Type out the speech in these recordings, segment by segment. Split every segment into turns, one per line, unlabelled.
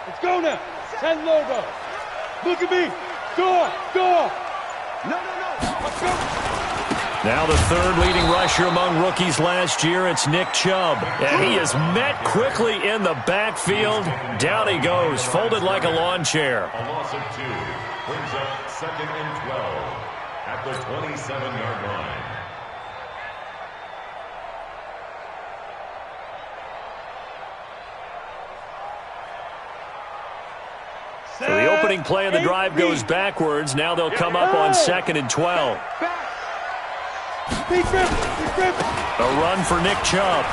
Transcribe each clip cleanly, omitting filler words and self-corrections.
Let's go now. 10 logo. Look at me. Go. No. Let's go.
Now the third leading rusher among rookies last year, it's Nick Chubb. And he is met quickly in the backfield. Down he goes, folded like a lawn chair.
A loss of 2 brings up 2nd and 12 at the 27-yard line.
So the opening play of the drive goes backwards. Now they'll come up on 2nd and 12. A run for Nick Chubb.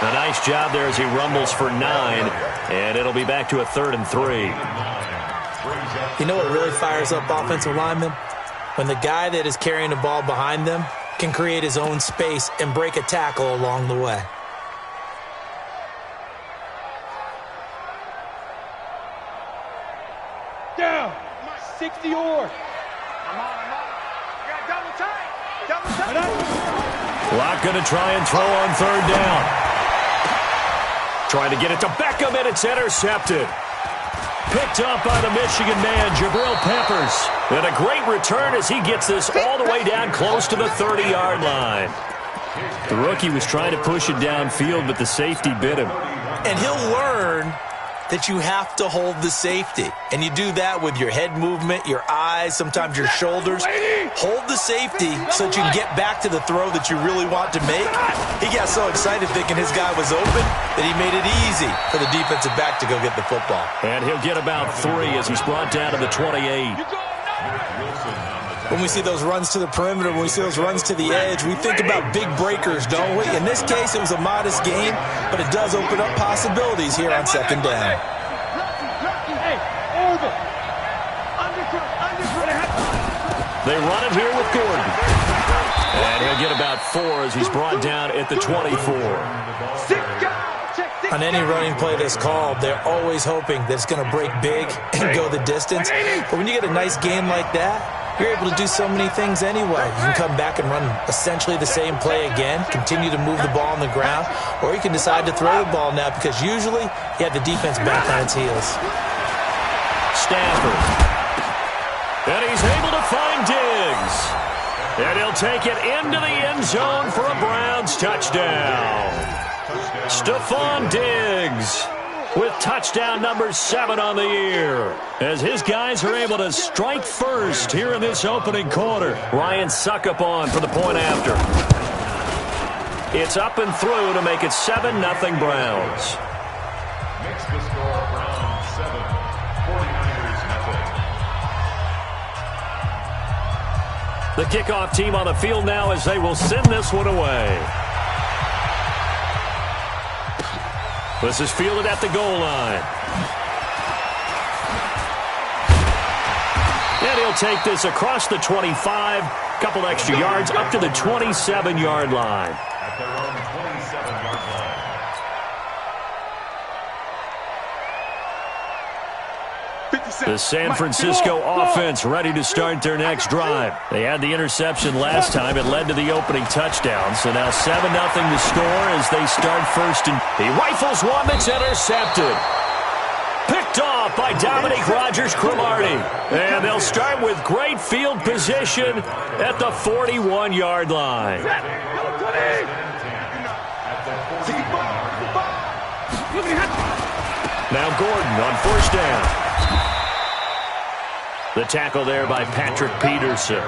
A nice job there as he rumbles for 9. And it'll be back to a 3rd and 3.
You know what really fires up offensive linemen? When the guy that is carrying the ball behind them can create his own space and break a tackle along the way.
Down. 60 or.
Locke going to try and throw on 3rd down. Trying to get it to Beckham, and it's intercepted. Picked up by the Michigan man, Jabril Peppers. And a great return as he gets this all the way down close to the 30-yard line. The rookie was trying to push it downfield, but the safety bit him.
And he'll learn that you have to hold the safety. And you do that with your head movement, your eyes, sometimes your shoulders. Hold the safety so that you can get back to the throw that you really want to make. He got so excited thinking his guy was open that he made it easy for the defensive back to go get the football.
And he'll get about 3 as he's brought down to the 28.
When we see those runs to the perimeter, when we see those runs to the edge, we think about big breakers, don't we? In this case, it was a modest gain, but it does open up possibilities here on 2nd down.
They run it here with Gordon. And he'll get about 4 as he's brought down at the 24.
On any running play that's called, they're always hoping that it's going to break big and go the distance. But when you get a nice game like that, you're able to do so many things anyway. You can come back and run essentially the same play again, continue to move the ball on the ground, or you can decide to throw the ball now because usually you have the defense back on its heels.
Stafford. And he's able to find Diggs. And he'll take it into the end zone for a Browns touchdown. Stephon Diggs with touchdown number 7 on the year, as his guys are able to strike first here in this opening quarter. Ryan Suckup on for the point after. It's up and through to make it 7-0 Browns.
Makes the score Browns 7, 49ers nothing.
The kickoff team on the field now as they will send this one away. This is fielded at the goal line. And he'll take this across the 25, couple extra yards, up to the 27-yard line.
At their own 27-yard line.
The San Francisco offense ready to start their next drive. They had the interception last time. It led to the opening touchdown. So now 7-0 to score as they start first. And he rifles one that's intercepted. Picked off by Dominique Rodgers-Cromartie. And they'll start with great field position at the 41-yard line. Now Gordon on 1st down. The tackle there by Patrick Peterson.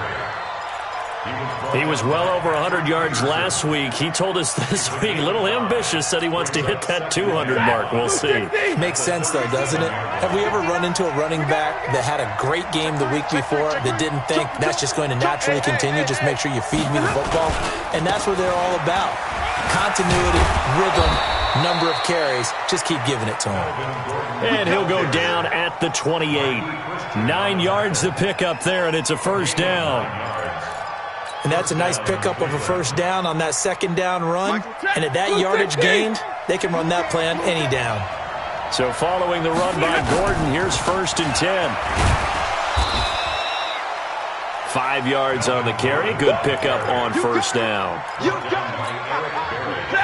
He was well over 100 yards last week. He told us this week, a little ambitious, said he wants to hit that 200 mark. We'll see.
Makes sense, though, doesn't it? Have we ever run into a running back that had a great game the week before that didn't think that's just going to naturally continue? Just make sure you feed me the football. And that's what they're all about. Continuity, rhythm, number of carries. Just keep giving it to him.
And he'll go down at the 28. 9 yards to pick up there, and it's a 1st down.
And that's a nice pickup of a 1st down on that 2nd down run. And at that yardage gained, they can run that play on any down.
So following the run by Gordon, here's 1st and 10. 5 yards on the carry. Good pickup on 1st down.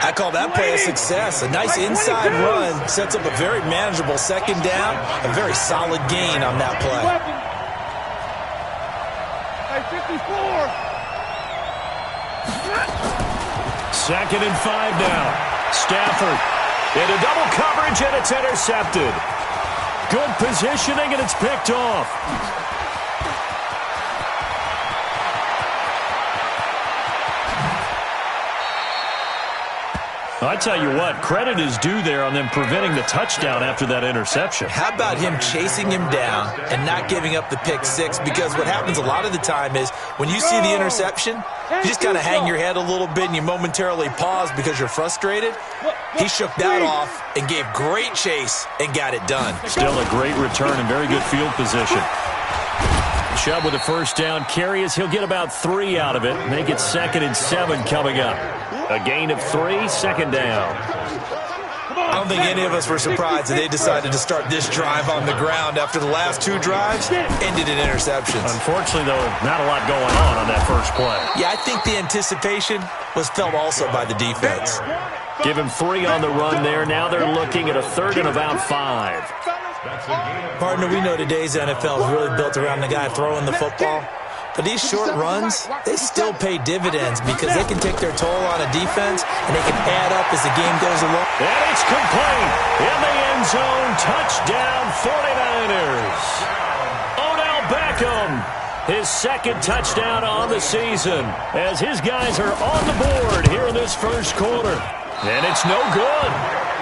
I I call that play a success. A nice inside run sets up a very manageable second down, a very solid gain on that play.
Hey, 54.
Second and 5 now. Stafford into double coverage, and it's intercepted. Good positioning, and it's picked off. I tell you what, credit is due there on them preventing the touchdown after that interception.
How about him chasing him down and not giving up the pick six? Because what happens a lot of the time is when you see the interception, you just kind of hang your head a little bit and you momentarily pause because you're frustrated. He shook that off and gave great chase and got it done.
Still a great return and very good field position. Chubb with a first down carry as he'll get about 3 out of it. Make it 2nd and 7 coming up. A gain of 3, second down.
I don't think any of us were surprised that they decided to start this drive on the ground after the last 2 drives ended in interceptions.
Unfortunately, though, not a lot going on that first play.
Yeah, I think the anticipation was felt also by the defense.
Give him 3 on the run there. Now they're looking at a 3rd and about 5.
Partner, we know today's NFL is really built around the guy throwing the football. But these short runs, they still pay dividends because they can take their toll on a defense and they can add up as the game goes along.
And it's complete in the end zone. Touchdown 49ers. Odell Beckham, his 2nd touchdown on the season as his guys are on the board here in this first quarter. And it's no good.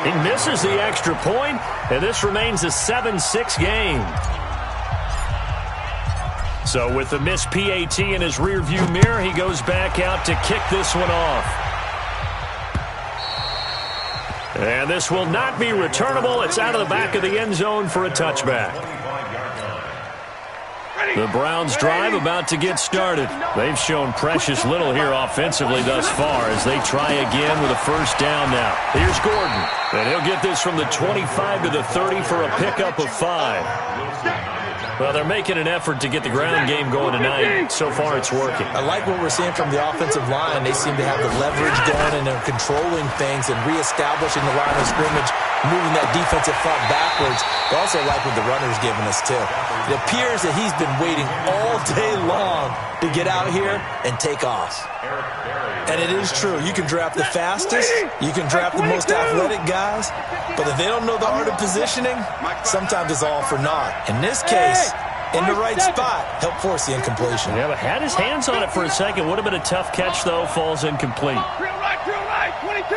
He misses the extra point, and this remains a 7-6 game. So with the missed PAT in his rearview mirror, he goes back out to kick this one off. And this will not be returnable. It's out of the back of the end zone for a touchback. The Browns drive about to get started. They've shown precious little here offensively thus far as they try again with a first down now. Here's Gordon, and he'll get this from the 25 to the 30 for a pickup of 5. Well, they're making an effort to get the ground game going tonight. So far, it's working.
I like what we're seeing from the offensive line. They seem to have the leverage going, and they're controlling things and reestablishing the line of scrimmage, moving that defensive front backwards. I also like what the runner's giving us, too. It appears that he's been waiting all day long to get out here and take off. And it is true. You can draft the fastest. You can draft the most athletic guys. But if they don't know the art of positioning, sometimes it's all for naught. In this case, in the right spot, help force the incompletion.
Yeah, but had his hands on it for a second. Would have been a tough catch, though. Falls incomplete.
Drill right, 22.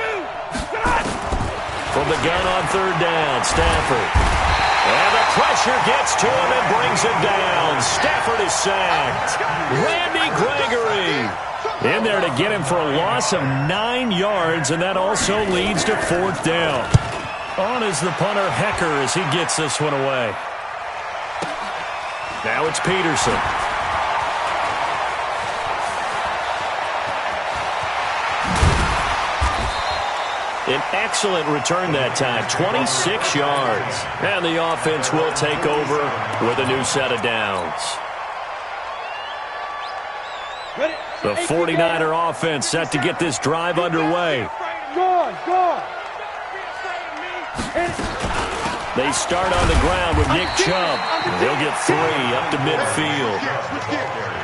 From the gun on 3rd down, Stafford. And the pressure gets to him and brings him down. Stafford is sacked. Randy Gregory in there to get him for a loss of 9 yards, and that also leads to 4th down. On is the punter, Hecker, as he gets this one away. Now it's Peterson. An excellent return that time, 26 yards. And the offense will take over with a new set of downs. The 49er offense set to get this drive underway. They start on the ground with Nick Chubb. They'll get 3 up to midfield.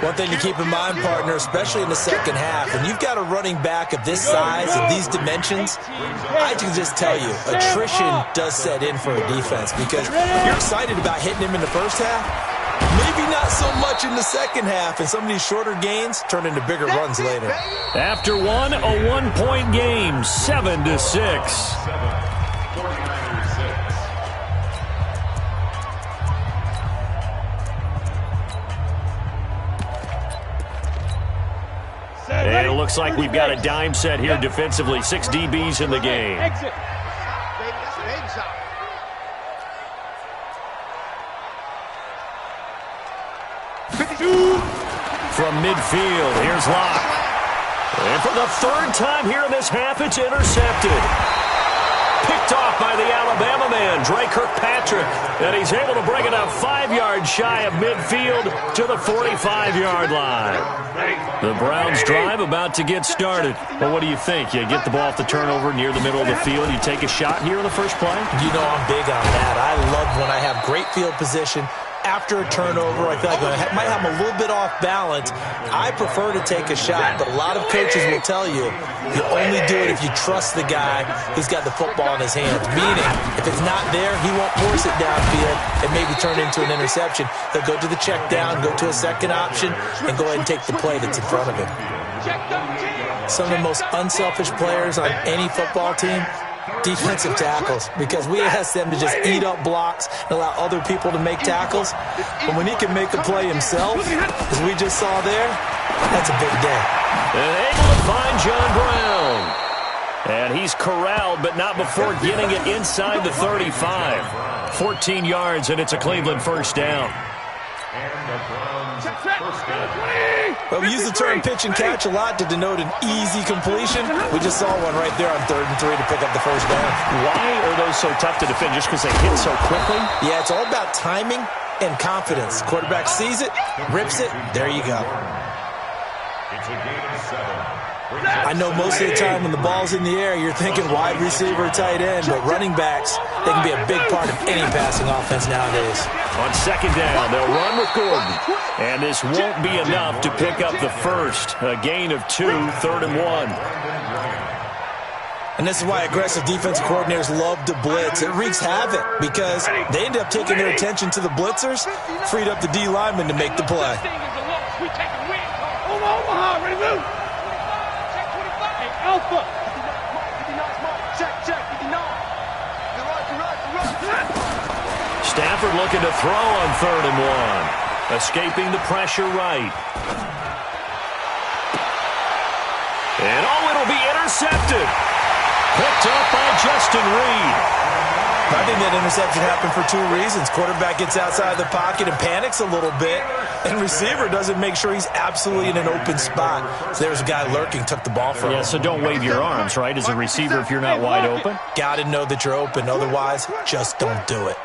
One thing to keep in mind, partner, especially in the second half, when you've got a running back of this size, of these dimensions, I can just tell you, attrition does set in for a defense because you're excited about hitting him in the first half. Maybe not so much in the second half, and some of these shorter gains turn into bigger runs later.
After one, a 1-point game, 7-6. And it looks like we've got a dime set here defensively. 6 DBs in the game. From midfield, here's Locke. And for the 3rd time here in this half, it's intercepted. Picked off by the Alabama man, Dre Kirkpatrick, and he's able to bring it up 5 yards shy of midfield to the 45-yard line. The Browns drive about to get started. Well, what do you think? You get the ball off the turnover near the middle of the field. You take a shot here in the first play?
You know I'm big on that. I love when I have great field position. After a turnover, I feel like I might have a little bit off balance. I prefer to take a shot, but a lot of coaches will tell you only do it if you trust the guy who's got the football in his hands. Meaning, if it's not there, he won't force it downfield and maybe turn it into an interception. He'll go to the check down, go to a second option, and go ahead and take the play that's in front of him. Some of the most unselfish players on any football team, defensive tackles, because we ask them to just eat up blocks and allow other people to make tackles. But when he can make a play himself, as we just saw there, that's a big day.
And able to find John Brown. And he's corralled, but not before getting it inside the 35. 14 yards, and it's a Cleveland first down.
Well, we use the term pitch and catch a lot to denote an easy completion. We just saw one right there on 3rd and 3 to pick up the first down.
Why are those so tough to defend? Just because they hit so quickly?
Yeah, it's all about timing and confidence. Quarterback sees it, rips it, there you go.
It's a gain of 7.
I know most of the time when the ball's in the air, you're thinking wide receiver, tight end, but running backs, they can be a big part of any passing offense nowadays.
On second down, they'll run with Gordon. And this won't be enough to pick up the first. A gain of 2, 3rd and 1.
And this is why aggressive defensive coordinators love to blitz. It wreaks havoc because they end up taking their attention to the blitzers, freed up the D lineman to make the play.
Omaha, ready to move. Alpha. Check.
Stafford looking to throw on 3rd and 1. Escaping the pressure right. And it'll be intercepted. Picked up by Justin Reed.
I think that interception happened for 2 reasons. Quarterback gets outside the pocket and panics a little bit, and receiver doesn't make sure he's absolutely in an open spot. So there's a guy lurking, took the ball from him.
Yeah, so don't wave your arms, right, as a receiver if you're not wide open?
Got to know that you're open. Otherwise, just don't do it.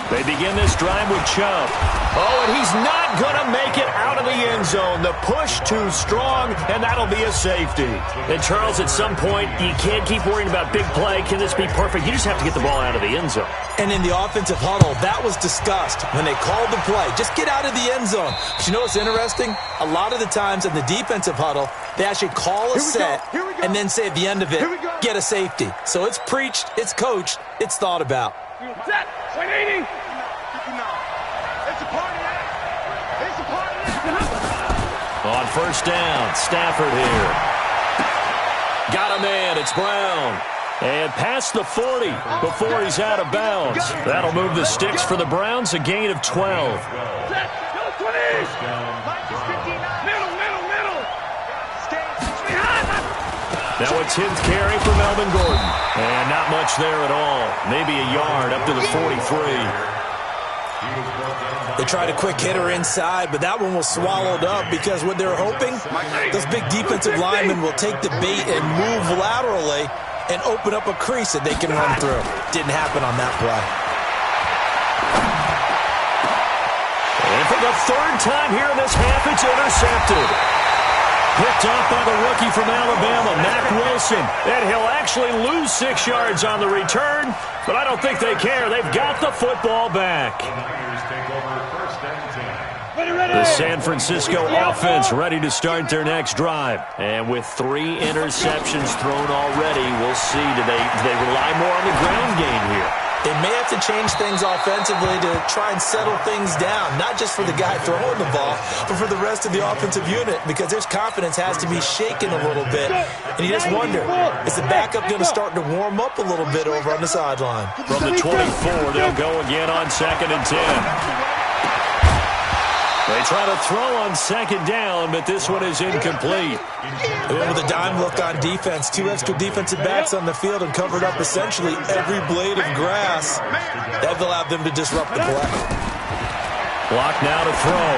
They begin this drive with Chubb. Oh, and he's not going to make it out of the end zone. The push too strong, and that'll be a safety. And, Charles, at some point, you can't keep worrying about big play. Can this be perfect? You just have to get the ball out of the end zone.
And in the offensive huddle, that was discussed when they called the play. Just get out of the end zone. But you know what's interesting? A lot of the times in the defensive huddle, they actually call a set and then say at the end of it, get a safety. So it's preached, it's coached, it's thought about.
Set. 180.
On first down, Stafford here. Got a man, it's Brown. And past the 40 before he's out of bounds. That'll move the sticks for the Browns, a gain of 12. Now a 10th carry for Melvin Gordon. And not much there at all. Maybe a yard up to the 43.
They tried a quick hitter inside, but that one was swallowed up because what they're hoping, those big defensive linemen will take the bait and move laterally and open up a crease that they can run through. Didn't happen on that play.
And for the 3rd time here in this half, it's intercepted. Picked up by the rookie from Alabama, Mack Wilson. And he'll actually lose 6 yards on the return, but I don't think they care. They've got the football back. The San Francisco offense ready to start their next drive. And with 3 interceptions thrown already, we'll see. Do they rely more on the ground game here?
They may have to change things offensively to try and settle things down, not just for the guy throwing the ball, but for the rest of the offensive unit, because their confidence has to be shaken a little bit. And you just wonder, is the backup going to start to warm up a little bit over on the sideline?
From the 24, they'll go again on 2nd and 10. They try to throw on 2nd down, but this one is incomplete.
They went with a dime look on defense. 2 extra defensive backs on the field and covered up essentially every blade of grass. That allowed them to disrupt the play.
Block now to throw.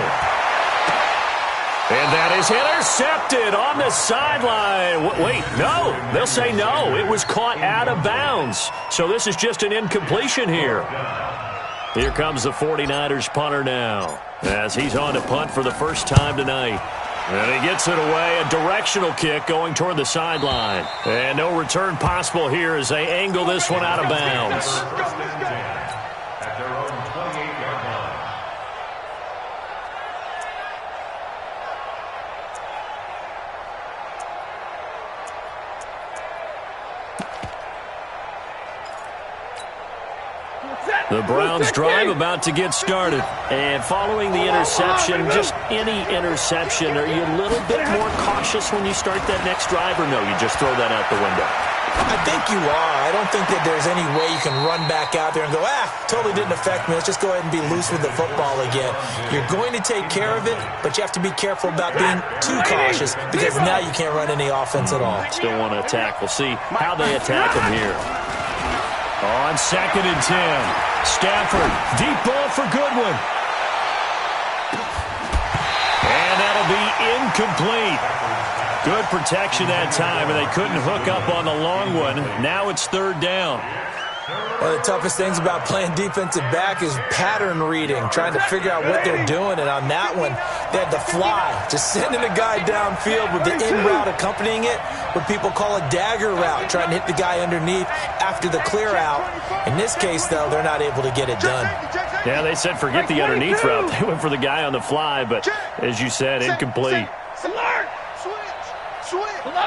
And that is intercepted on the sideline. Wait, no. They'll say no. It was caught out of bounds. So this is just an incompletion here. Here comes the 49ers punter now, as he's on to punt for the first time tonight. And he gets it away, a directional kick going toward the sideline. And no return possible here as they angle this one out of bounds.
At their own 28-yard line.
The Browns drive about to get started. And following the interception, just any interception, are you a little bit more cautious when you start that next drive, or no, you just throw that out the window?
I think you are. I don't think that there's any way you can run back out there and go, totally didn't affect me. Let's just go ahead and be loose with the football again. You're going to take care of it, but you have to be careful about being too cautious because now you can't run any offense at all.
Still want to attack. We'll see how they attack him here. On 2nd and 10. Stafford, deep ball for Goodwin. And that'll be incomplete. Good protection that time, and they couldn't hook up on the long one. Now it's 3rd down.
One of the toughest things about playing defensive back is pattern reading, trying to figure out what they're doing. And on that one, they had to fly, just sending a guy downfield with the in route accompanying it, what people call a dagger route, trying to hit the guy underneath after the clear out. In this case, though, they're not able to get it done.
Yeah, they said forget the underneath route. They went for the guy on the fly, but as you said, incomplete.
Alert! Switch! 11.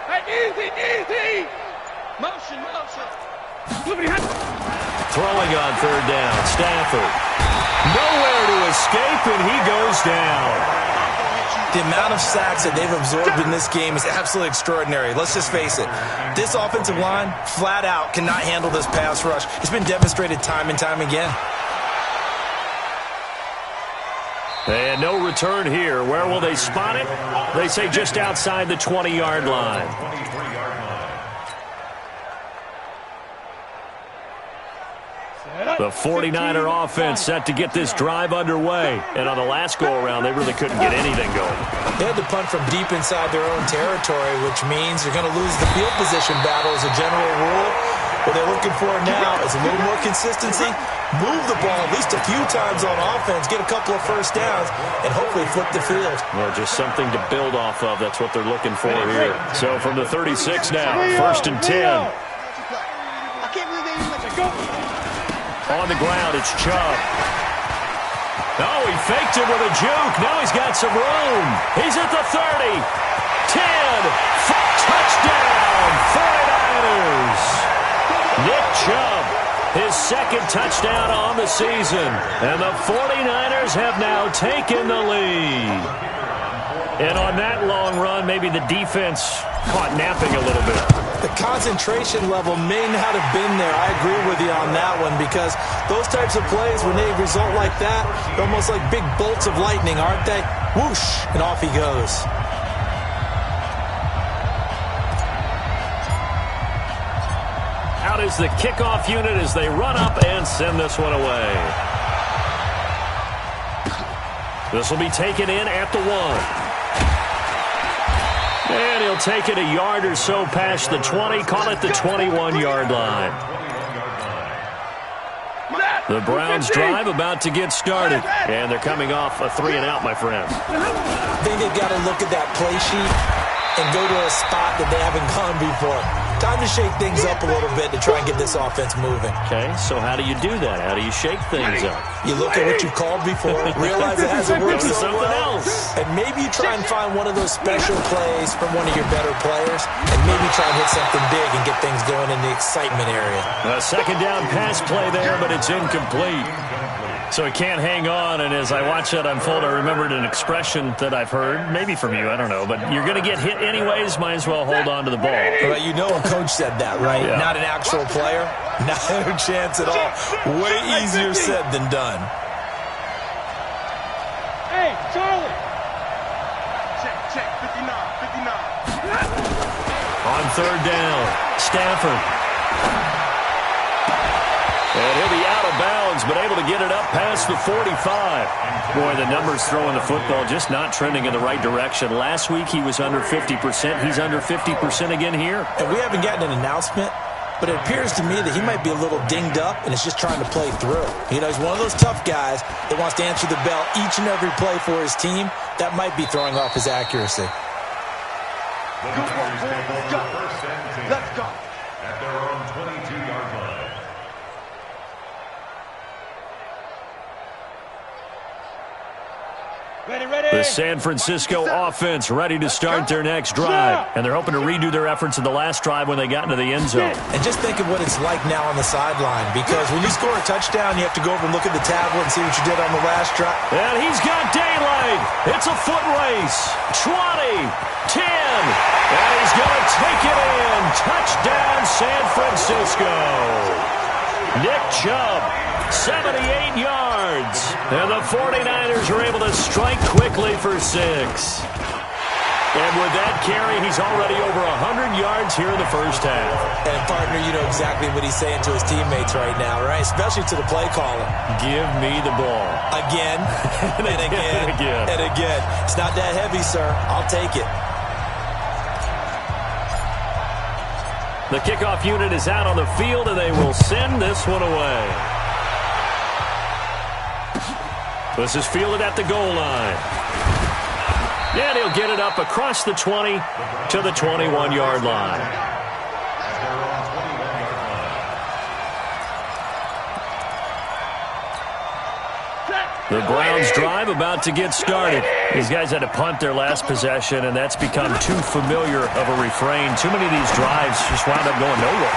Hey, easy! Motion!
Throwing on 3rd down, Stafford. Nowhere to escape, and he goes down.
The amount of sacks that they've absorbed in this game is absolutely extraordinary. Let's just face it. This offensive line, flat out, cannot handle this pass rush. It's been demonstrated time and time again.
And no return here. Where will they spot it? They say just outside the 20-yard line. The 49er offense set to get this drive underway. And on the last go-around, they really couldn't get anything going.
They had to punt from deep inside their own territory, which means you're going to lose the field position battle as a general rule. What they're looking for now is a little more consistency, move the ball at least a few times on offense, get a couple of first downs, and hopefully flip the field.
Well, just something to build off of. That's what they're looking for here. So from the 36 now, 1st and 10.
I can't believe they even let you go.
On the ground, it's Chubb. Oh, he faked it with a juke. Now he's got some room. He's at the 30. 10. Touchdown, 49ers. Nick Chubb, his 2nd touchdown on the season. And the 49ers have now taken the lead. And on that long run, maybe the defense caught napping a little bit.
The concentration level may not have been there. I agree with you on that one because those types of plays, when they result like that, they're almost like big bolts of lightning, aren't they? Whoosh, and off he goes.
Out is the kickoff unit as they run up and send this one away. This will be taken in at the 1. And he'll take it a yard or so past the 20, call it the 21-yard line. The Browns drive about to get started, and they're coming off a 3-and-out, my friend.
I think they've got to look at that play sheet and go to a spot that they haven't gone before. Time to shake things up a little bit to try and get this offense moving.
Okay, so how do you do that? How do you shake things up?
You look at what you called before, realize it hasn't worked
Go to
so
something
well,
else.
and maybe you try and find one of those special plays from one of your better players, and maybe try and hit something big and get things going in the excitement area.
A 2nd down pass play there, but it's incomplete. So he can't hang on, and as I watch that unfold, I remembered an expression that I've heard, maybe from you, I don't know, but you're going to get hit anyways, might as well hold on to the ball.
Well, you know a coach said that, right?
Yeah.
Not an actual player. Not a chance at all. Way easier said than done.
Hey, Charlie. Check, 59.
On 3rd down, Stafford. And he'll be out of bounds but able to get it up past the 45. Boy, the numbers throwing the football just not trending in the right direction. Last week he was under 50%. He's under 50% again here.
And we haven't gotten an announcement, but it appears to me that he might be a little dinged up and is just trying to play through. You know, he's one of those tough guys that wants to answer the bell each and every play for his team. That might be throwing off his accuracy.
Let's go. At their own 22-yard line.
The San Francisco offense ready to start their next drive. And they're hoping to redo their efforts in the last drive when they got into the end zone.
And just think of what it's like now on the sideline, because when you score a touchdown, you have to go over and look at the tablet and see what you did on the last drive.
And he's got daylight. It's a foot race. 20, 10, and he's going to take it in. Touchdown, San Francisco. Nick Chubb, 78 yards. And the 49ers are able to strike quickly for 6. And with that carry, he's already over 100 yards here in the first half.
And, partner, you know exactly what he's saying to his teammates right now, right? Especially to the play caller.
Give me the ball.
Again, and again, and again. It's not that heavy, sir. I'll take it.
The kickoff unit is out on the field, and they will send this one away. This is fielded at the goal line. And he'll get it up across the 20 to the 21-yard line. The Browns drive about to get started. These guys had to punt their last possession, and that's become too familiar of a refrain. Too many of these drives just wound up going nowhere.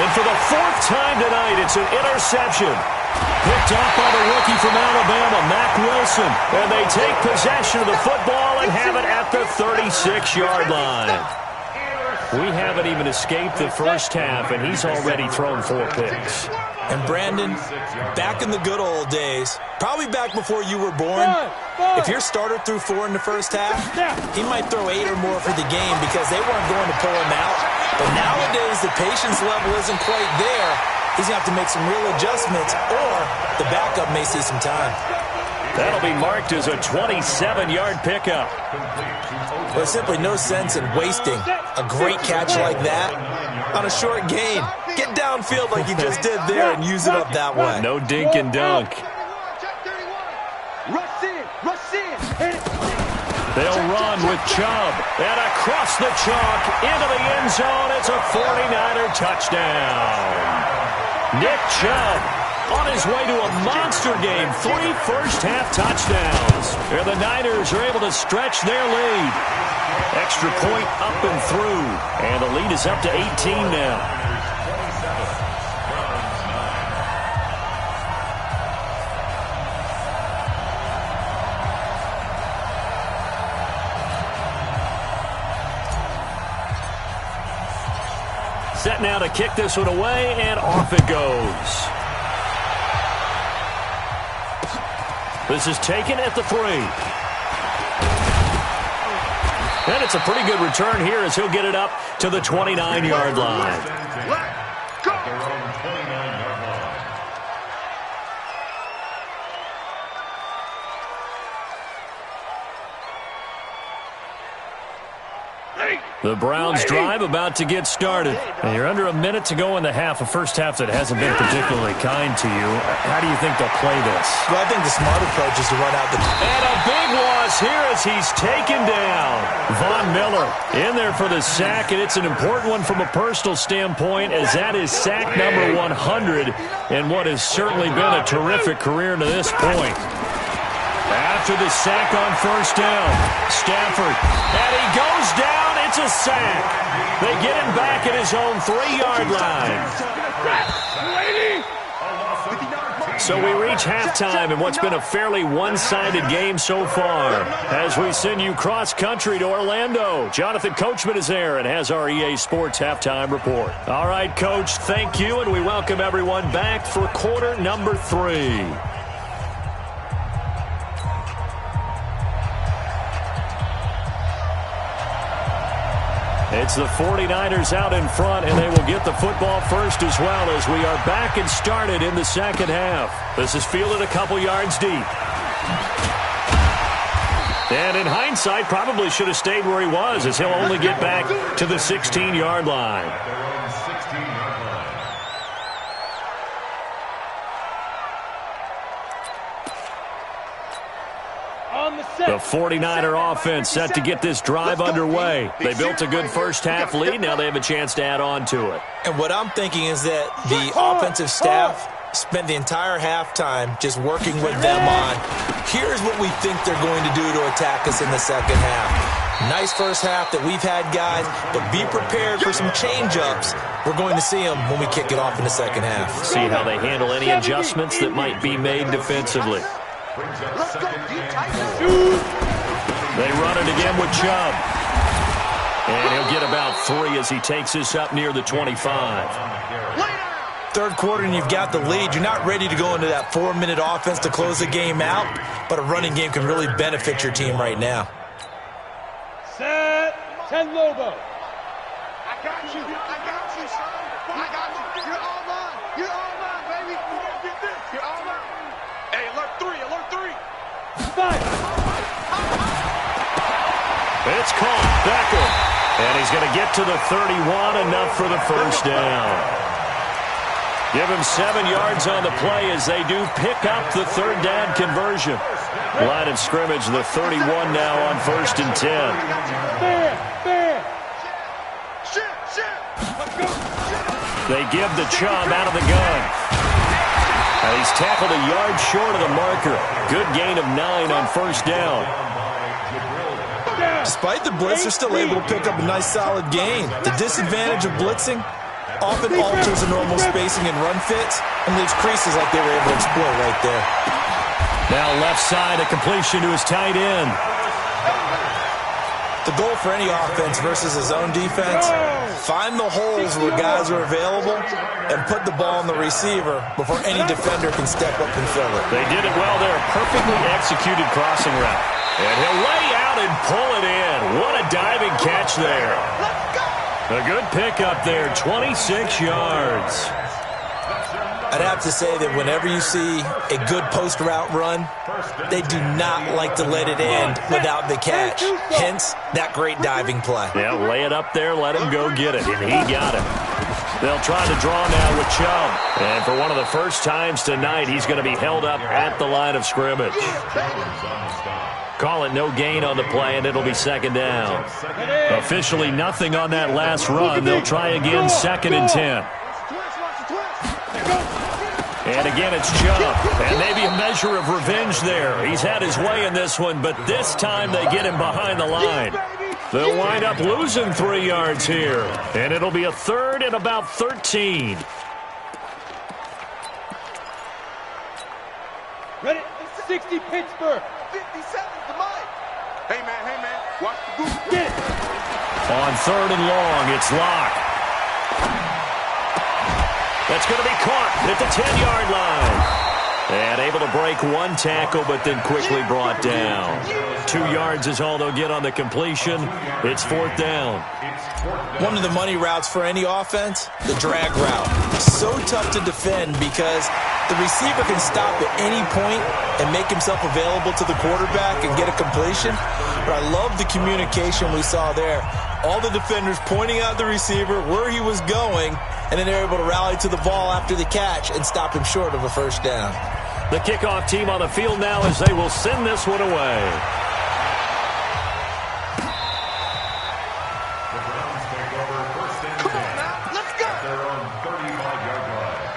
And for the 4th time tonight, it's an interception. Picked off by the rookie from Alabama, Mack Wilson. And they take possession of the football and have it at the 36-yard line. We haven't even escaped the first half, and he's already thrown 4 picks.
And, Brandon, back in the good old days, probably back before you were born, if your starter threw 4 in the first half, he might throw 8 or more for the game because they weren't going to pull him out. But nowadays, the patience level isn't quite there. He's going to have to make some real adjustments, or the backup may see some time.
That'll be marked as a 27-yard pickup.
There's simply no sense in wasting a great catch like that on a short gain. Get downfield like you just did there and use it up that way.
No dink and dunk. They'll run with Chubb. And across the chalk into the end zone. It's a 49er touchdown. Nick Chubb on his way to a monster game. 3 first-half touchdowns. And the Niners are able to stretch their lead. Extra point up and through. And the lead is up to 18 now. Set now to kick this one away, and off it goes. This is taken at the 3. And it's a pretty good return here as he'll get it up to the 29-yard line.
Let's go. Their own 29-yard line.
The Browns drive about to get started. And you're under a minute to go in the half, a first half that hasn't been particularly kind to you. How do you think they'll play this?
Well, I think the smart approach is to run out the...
And a big loss here as he's taken down. Von Miller in there for the sack, and it's an important one from a personal standpoint as that is sack number 100 in what has certainly been a terrific career to this point. After the sack on first down, Stafford, and he goes down. It's a sack. They get him back at his own 3-yard line. So we reach halftime in what's been a fairly one-sided game so far. As we send you cross-country to Orlando, Jonathan Coachman is there and has our EA Sports halftime report. All right, Coach, thank you, and we welcome everyone back for quarter number 3. It's the 49ers out in front, and they will get the football first as well as we are back and started in the second half. This is fielded a couple yards deep. And in hindsight, probably should have stayed where he was, as he'll only get back to the 16-yard line. The 49er offense set to get this drive underway. They built a good first half lead. Now they have a chance to add on to it.
And what I'm thinking is that the offensive staff spent the entire halftime just working with them on, here's what we think they're going to do to attack us in the second half. Nice first half that we've had, guys, but be prepared for some change-ups. We're going to see them when we kick it off in the second half.
See how they handle any adjustments that might be made defensively. They run it again with Chubb. And he'll get about 3 as he takes this up near the 25.
Third quarter and you've got the lead. You're not ready to go into that 4-minute offense to close the game out, but a running game can really benefit your team right now.
Set. 10 Lobo.
I got you. I got you, son. I got you. You're all mine. You're all mine, baby. You're all mine. Hey, alert 3. Alert 3.
Five.
It's caught. Beckham. And he's going to get to the 31, enough for the first down. Give him 7 yards on the play as they do pick up the third down conversion. Line of scrimmage, the 31 now on 1st and 10.
Fair.
They give the Chubb out of the gun. And he's tackled a yard short of the marker. Good gain of 9 on 1st down.
Despite the blitz, they're still able to pick up a nice solid gain. The disadvantage of blitzing often alters the normal spacing and run fits and leaves creases like they were able to exploit right there.
Now left side, a completion to his tight end.
The goal for any offense versus a zone defense, find the holes where guys are available and put the ball on the receiver before any defender can step up and fill it.
They did it well there. Perfectly executed crossing route. And he'll lay out and pull it in. What a diving catch there. A good pickup there, 26 yards.
I'd have to say that whenever you see a good post route run, they do not like to let it end without the catch. Hence, that great diving play.
Yeah, lay it up there, let him go get it, and he got it. They'll try to draw now with Chubb. And for one of the first times tonight, he's going to be held up at the line of scrimmage. Call it no gain on the play, and it'll be second down. Officially nothing on that last run. They'll try again, 2nd and 10. And again, it's Chubb. And maybe a measure of revenge there. He's had his way in this one, but this time they get him behind the line. They'll wind up losing 3 yards here. And it'll be a 3rd and about 13.
Ready? 60 Pittsburgh.
57 to mine. Hey, man. Watch the goose.
Get it.
On 3rd and long, it's Locke. That's going to be caught at the 10-yard line. And able to break 1 tackle, but then quickly brought down. 2 yards is all they'll get on the completion. It's 4th down.
One of the money routes for any offense, the drag route. So tough to defend because the receiver can stop at any point and make himself available to the quarterback and get a completion. But I love the communication we saw there. All the defenders pointing out the receiver, where he was going, and then they're able to rally to the ball after the catch and stop him short of a first down.
The kickoff team on the field now as they will send this one away.
Come on now. Let's go.
They're on 35-yard line.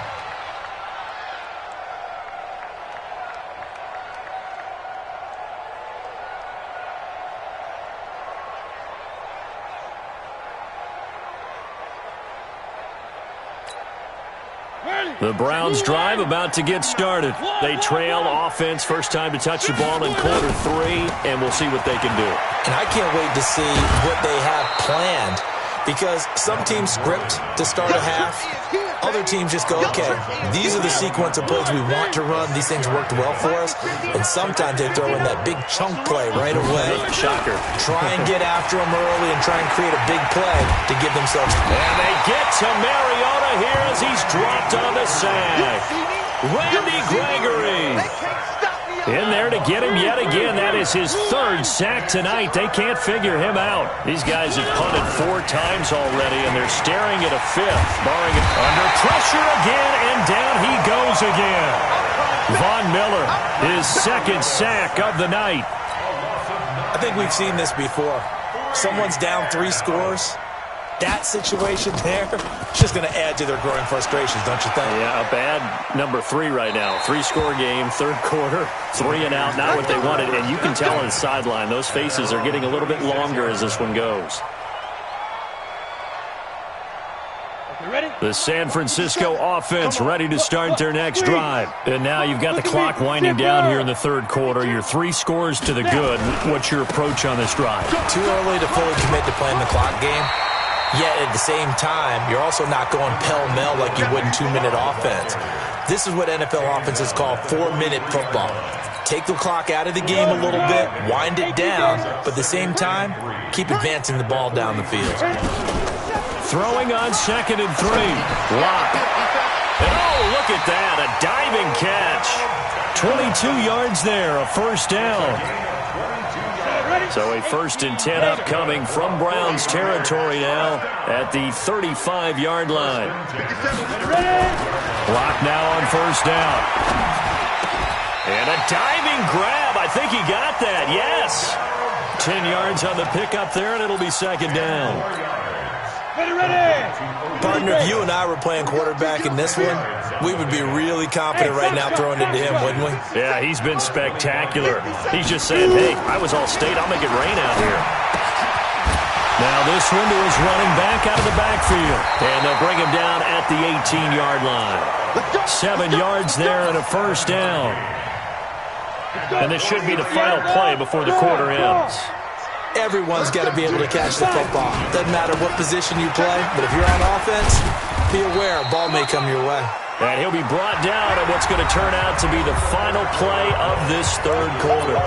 The Browns drive about to get started. They trail offense, first time to touch the ball in quarter 3, and we'll see what they can do.
And I can't wait to see what they have planned Because some teams script to start a half. Other teams just go, okay, these are the sequence of plays we want to run. These things worked well for us. And sometimes they throw in that big chunk play right away.
Shocker.
Try and get after them early and try and create a big play to give themselves.
And they get to Mariota here as he's dropped on the sack. Randy Gregory in there to get him yet again. That is his third sack tonight. They can't figure him out. These guys have punted 4 times already, and they're staring at a 5th. Barring it under pressure again, and down he goes again. Von Miller, his 2nd sack of the night.
I think we've seen this before. Someone's down 3 scores. That situation there, it's just going to add to their growing frustrations, don't you think?
Yeah, a bad number 3 right now. 3-score game, 3rd quarter, 3 and out, not what they wanted. And you can tell on the sideline, those faces are getting a little bit longer as this one goes. The San Francisco offense ready to start their next drive. And now you've got the clock winding down here in the 3rd quarter. You're 3 scores to the good. What's your approach on this drive?
Too early to fully commit to playing the clock game. Yet at the same time, you're also not going pell-mell like you would in 2-minute offense. This is what NFL offenses call 4-minute football. Take the clock out of the game a little bit, wind it down, but at the same time, keep advancing the ball down the field.
Throwing on 2nd and 3. Lock. And oh, look at that, a diving catch. 22 yards there, a 1st down. So a 1st and 10 upcoming from Browns territory now at the 35-yard line. Block now on 1st down. And a diving grab. I think he got that. Yes. 10 yards on the pickup there, and it'll be 2nd down.
Partner, if you and I were playing quarterback in this one, we would be really confident right now throwing it to him, wouldn't we?
Yeah, he's been spectacular. He's just saying, hey, I was all state. I'll make it rain out here. Now this one to his running back out of the backfield. And they'll bring him down at the 18-yard line. 7 yards there and a 1st down. And this should be the final play before the quarter ends.
Everyone's got to be able to catch the football. Doesn't matter what position you play, but if you're on offense, be aware a ball may come your way.
And he'll be brought down at what's going to turn out to be the final play of this 3rd quarter.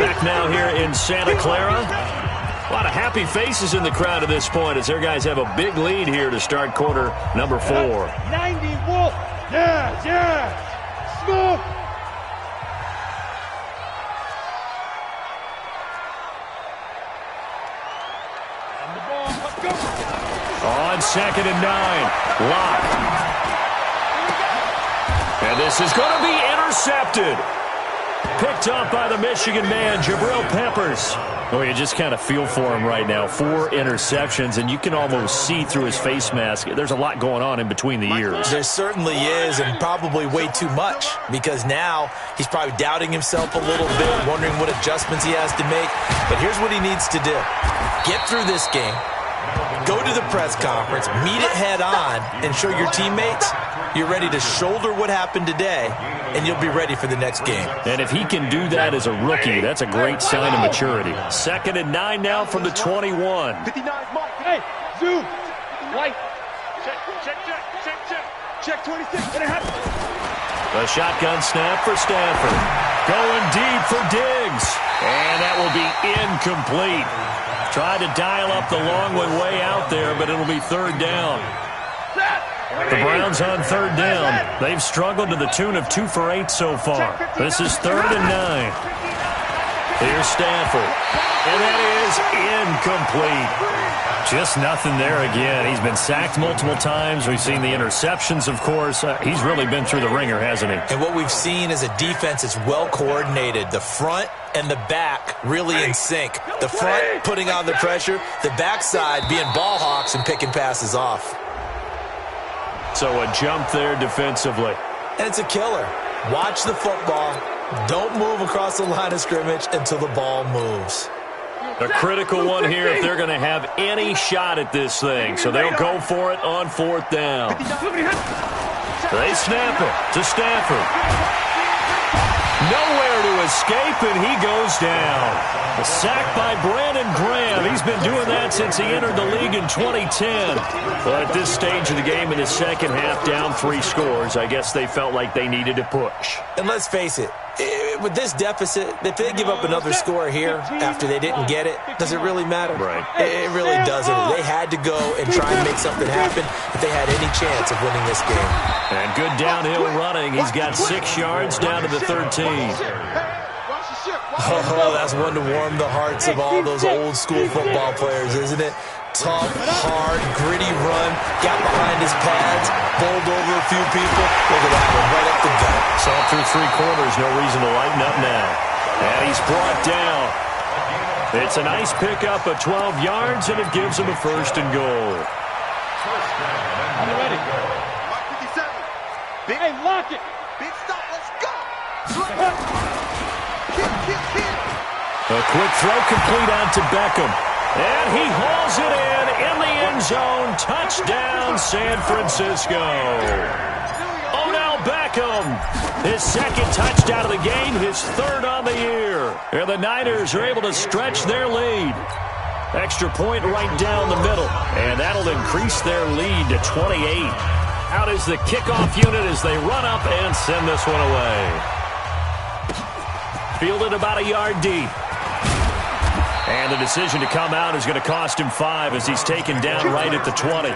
Back now here in Santa Clara. A lot of happy faces in the crowd at this point as their guys have a big lead here to start quarter number 4.
90 Wolf. Yeah. Smoke.
On 2nd and 9. Lock. And this is going to be intercepted. Picked up by the Michigan man, Jabril Peppers. Oh, you just kind of feel for him right now. 4 interceptions, and you can almost see through his face mask. There's a lot going on in between the ears.
There certainly is, and probably way too much, because now he's probably doubting himself a little bit, wondering what adjustments he has to make. But here's what he needs to do. Get through this game. Go to the press conference, meet it head on, and show your teammates you're ready to shoulder what happened today, and you'll be ready for the next game.
And if he can do that as a rookie, that's a great sign of maturity. 2nd and 9 now from the 21.
59, Mike. Hey, zoom. Light. Check 26.
The shotgun snap for Stafford. Going deep for Diggs. And that will be incomplete. Tried to dial up the long one way out there, but it'll be 3rd down. The Browns on 3rd down. They've struggled to the tune of 2 for 8 so far. This is 3rd and 9. Here's Stafford. And that is incomplete. Just nothing there again. He's been sacked multiple times. We've seen the interceptions, of course. He's really been through the ringer, hasn't he?
And what we've seen is a defense that's well coordinated. The front and the back really in sync. The front putting on the pressure, the backside being ball hawks and picking passes off.
So a jump there defensively.
And it's a killer. Watch the football. Don't move across the line of scrimmage until the ball moves.
A critical one here if they're going to have any shot at this thing. So they'll go for it on 4th down. They snap it to Stafford. Nowhere to escape, and he goes down. A sack by Brandon Graham. He's been doing that since he entered the league in 2010. But at this stage of the game in the second half, down 3 scores, I guess they felt like they needed to push.
And let's face it, with this deficit, if they give up another score here after they didn't get it, does it really matter?
Right.
It really doesn't. They had to go and try and make something happen if they had any chance of winning this game.
And good downhill running. He's got 6 yards down to the 13.
Oh, that's one to warm the hearts of all those old school football players, isn't it? Tough, hard, gritty run, got behind his pads, bowled over a few people. Look at that one, right up the gut.
Saw through 3 quarters, no reason to lighten up now. And he's brought down. It's a nice pickup of 12 yards, and it gives him a 1st and goal.
I'm ready.
Mark 57. Big,
Hey, lock it.
big stop. Let's go. Kick.
A quick throw complete out to Beckham. And he hauls it in the end zone. Touchdown, San Francisco. Odell Beckham, his 2nd touchdown of the game, his 3rd on the year. And the Niners are able to stretch their lead. Extra point right down the middle. And that'll increase their lead to 28. Out is the kickoff unit as they run up and send this one away. Fielded about a yard deep. And the decision to come out is going to cost him 5 as he's taken down right at the 20.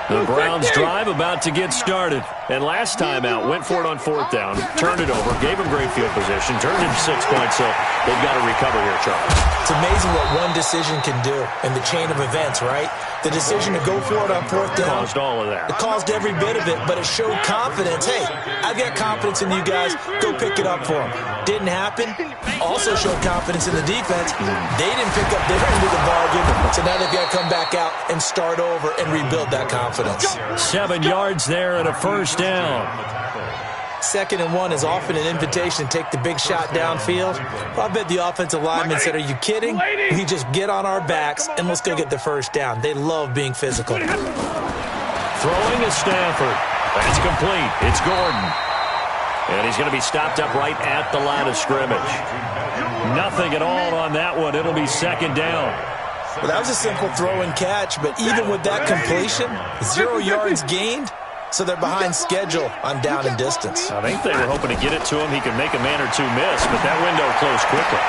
The Browns drive about to get started. And last time out, went for it on 4th down, turned it over, gave him great field position, turned into 6 points, so they've got to recover here, Charles.
It's amazing what one decision can do in the chain of events, right? The decision to go for it on 4th down.
Caused all of that.
It caused every bit of it, but it showed confidence. Hey, I've got confidence in you guys. Go pick it up for them. Didn't happen. Also showed confidence in the defense. They didn't pick up their end of the bargain, so now they've got to come back out and start over and rebuild that confidence.
7 yards there and a 1st down.
2nd and 1 is often an invitation to take the big shot downfield. I bet the offensive lineman said, are you kidding? We just get on our backs and let's go get the 1st down. They love being physical.
Throwing is Stafford. That's complete. It's Gordon. And he's going to be stopped up right at the line of scrimmage. Nothing at all on that one. It'll be 2nd down.
Well, that was a simple throw and catch, but even with that completion, 0 yards gained, so they're behind schedule on down and distance.
I think they were hoping to get it to him. He could make a man or 2 miss, but that window closed quickly.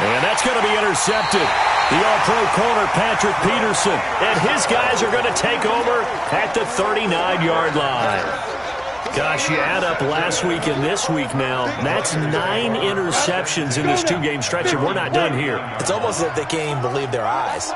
And that's going to be intercepted. The all-pro corner, Patrick Peterson, and his guys are going to take over at the 39-yard line. Gosh, you add up last week and this week now, that's 9 interceptions in this 2-game stretch, and we're not done here.
It's almost as if they can't even believe their eyes.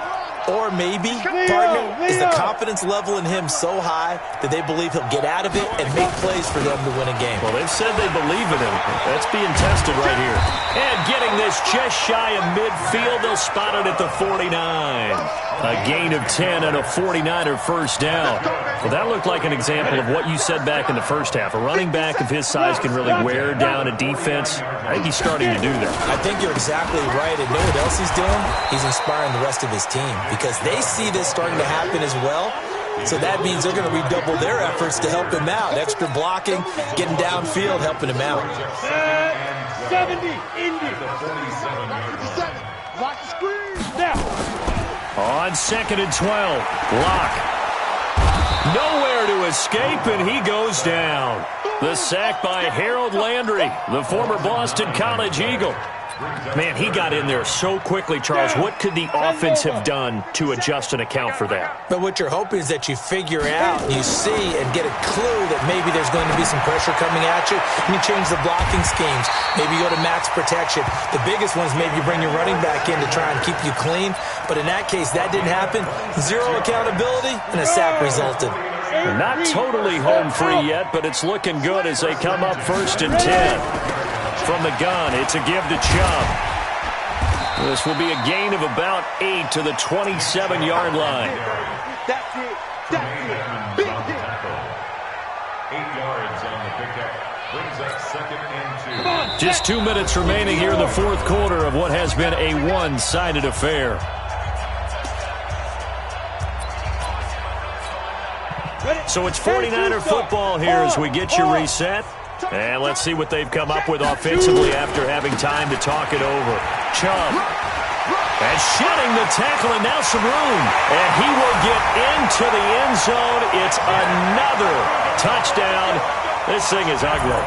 Or maybe, partner, is the confidence level in him so high that they believe he'll get out of it and make plays for them to win a game.
Well, they've said they believe in him. That's being tested right here. And getting this just shy of midfield, they'll spot it at the 49. A gain of 10 and a 49er 1st down. Well, that looked like an example of what you said back in the first half. A running back of his size can really wear down a defense. I think he's starting to do that.
I think you're exactly right. And know what else he's doing? He's inspiring the rest of his team because they see this starting to happen as well. So that means they're going to redouble their efforts to help him out. Extra blocking, getting downfield, helping him out.
70, Indy.
Watch the screen.
Now.
On 2nd and 12, Locke. Nowhere to escape, and he goes down. The sack by Harold Landry, the former Boston College Eagle. Man, he got in there so quickly, Charles. What could the offense have done to adjust and account for that?
But what you're hoping is that you figure out, you see, and get a clue that maybe there's going to be some pressure coming at you, and you change the blocking schemes. Maybe you go to max protection. The biggest one is maybe you bring your running back in to try and keep you clean. But in that case, that didn't happen. 0 accountability, and a sack resulted.
Not totally home free yet, but it's looking good as they come up 1st and 10. From the gun, it's a give to Chubb. This will be a gain of about 8 to the 27-yard line.
That's it. Big hit.
8 yards on the pickup. Brings up 2nd and 2.
Just 2 minutes remaining here in the 4th quarter of what has been a one-sided affair.
Ready?
So it's 49er football here as we get you reset. And let's see what they've come up with offensively after having time to talk it over. Chubb. And shedding the tackle, and now some room. And he will get into the end zone. It's another touchdown. This thing is ugly.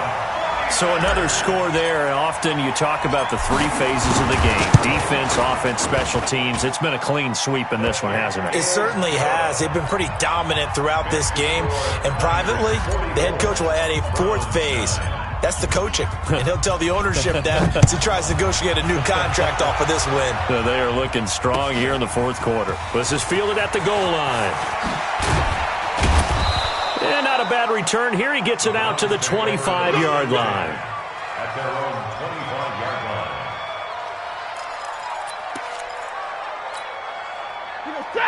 So another score there. Often you talk about the three phases of the game. Defense, offense, special teams. It's been a clean sweep in this one, hasn't it?
It certainly has. They've been pretty dominant throughout this game. And privately, the head coach will add a fourth phase. That's the coaching. And he'll tell the ownership that as he tries to negotiate a new contract off of this win.
They are looking strong here in the fourth quarter. This is fielded at the goal line. And not a bad return here. He gets it out to the 25-yard line.
At their own 25-yard line.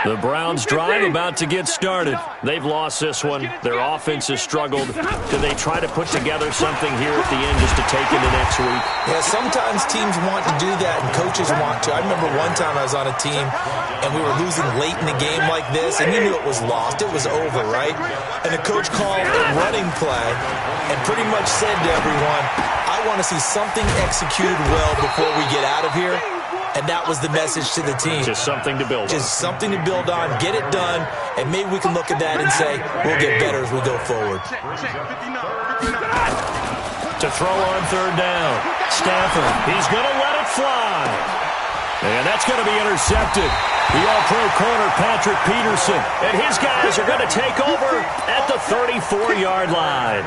The Browns drive about to get started. They've lost this one. Their offense has struggled. Do they try to put together something here at the end just to take into next week?
Yeah, sometimes teams want to do that and coaches want to. I remember one time I was on a team and we were losing late in the game like this, and you knew it was lost. It was over, right? And the coach called a running play and pretty much said to everyone, I want to see something executed well before we get out of here. And that was the message to the team.
Just something to build on.
Just something to build on, get it done, and maybe we can look at that and say, we'll get better as we go forward.
To throw on third down. Stafford, he's going to let it fly. And that's going to be intercepted. The all-pro corner, Patrick Peterson, and his guys are going to take over at the 34-yard line.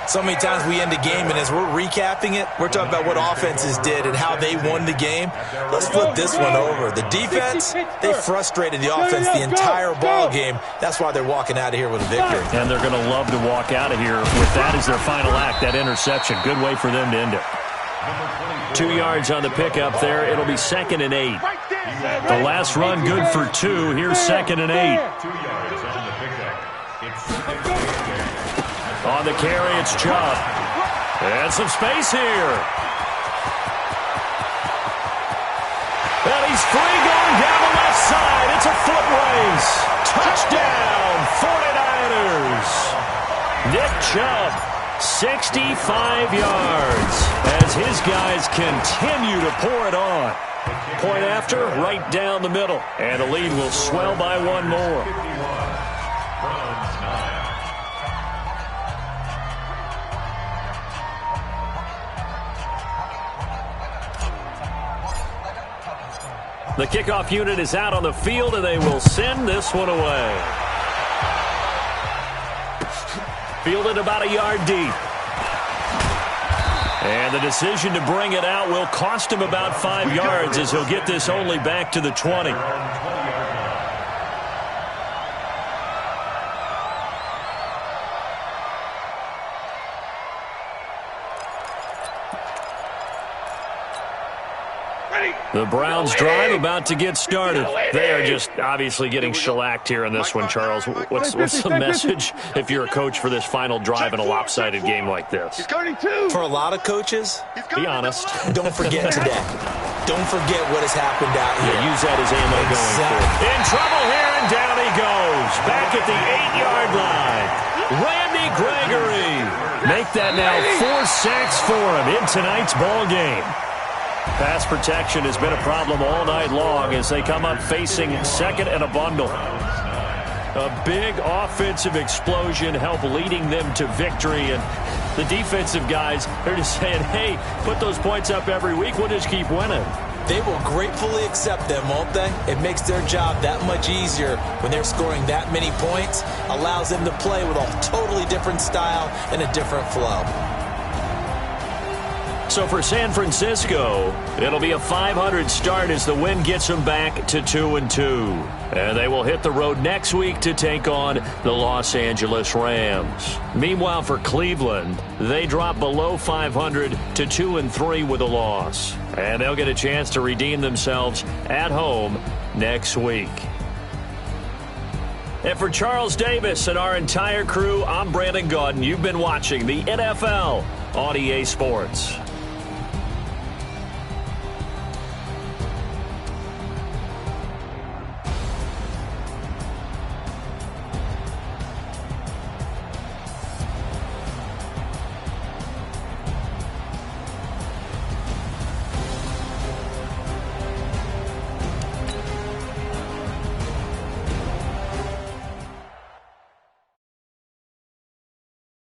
So many times we end a game, and as we're recapping it, we're talking about what offenses did and how they won the game. Let's flip this one over. The defense, they frustrated the offense the entire ball game. That's why they're walking out of here with a victory.
And they're going to love to walk out of here with that as their final act, that interception. Good way for them to end it. 2 yards on the pickup there. It'll be 2nd and 8. The last run good for 2. Here's 2nd and 8.
2 yards on the pickup. It's 2nd and 8.
On the carry, it's Chubb. And some space here. And he's free going down the left side. It's a foot race. Touchdown, 49ers. Nick Chubb, 65 yards as his guys continue to pour it on. Point after, right down the middle. And the lead will swell by one more.
51. Browns 9.
The kickoff unit is out on the field, and they will send this one away. Fielded about a yard deep. And the decision to bring it out will cost him about 5 yards as he'll get this only back to the 20. The Browns drive about to get started. They are just obviously getting shellacked here in this one, Charles. What's the message if you're a coach for this final drive in a lopsided game like this?
For a lot of coaches,
be honest.
Don't forget today. Don't forget what has happened out here.
Yeah, use that as ammo going forward. In trouble here, and down he goes. Back at the 8-yard line. Randy Gregory. Make that now 4 sacks for him in tonight's ball game. Pass protection has been a problem all night long as they come up facing 2nd and a bundle. A big offensive explosion helped leading them to victory, and the defensive guys are just saying, hey, put those points up every week, we'll just keep winning.
They will gratefully accept them, won't they? It makes their job that much easier when they're scoring that many points, allows them to play with a totally different style and a different flow.
So for San Francisco, it'll be a 500 start as the win gets them back to 2-2. And they will hit the road next week to take on the Los Angeles Rams. Meanwhile, for Cleveland, they drop below 500 to 2-3 with a loss. And they'll get a chance to redeem themselves at home next week. And for Charles Davis and our entire crew, I'm Brandon Gaudin. You've been watching the NFL on EA Sports.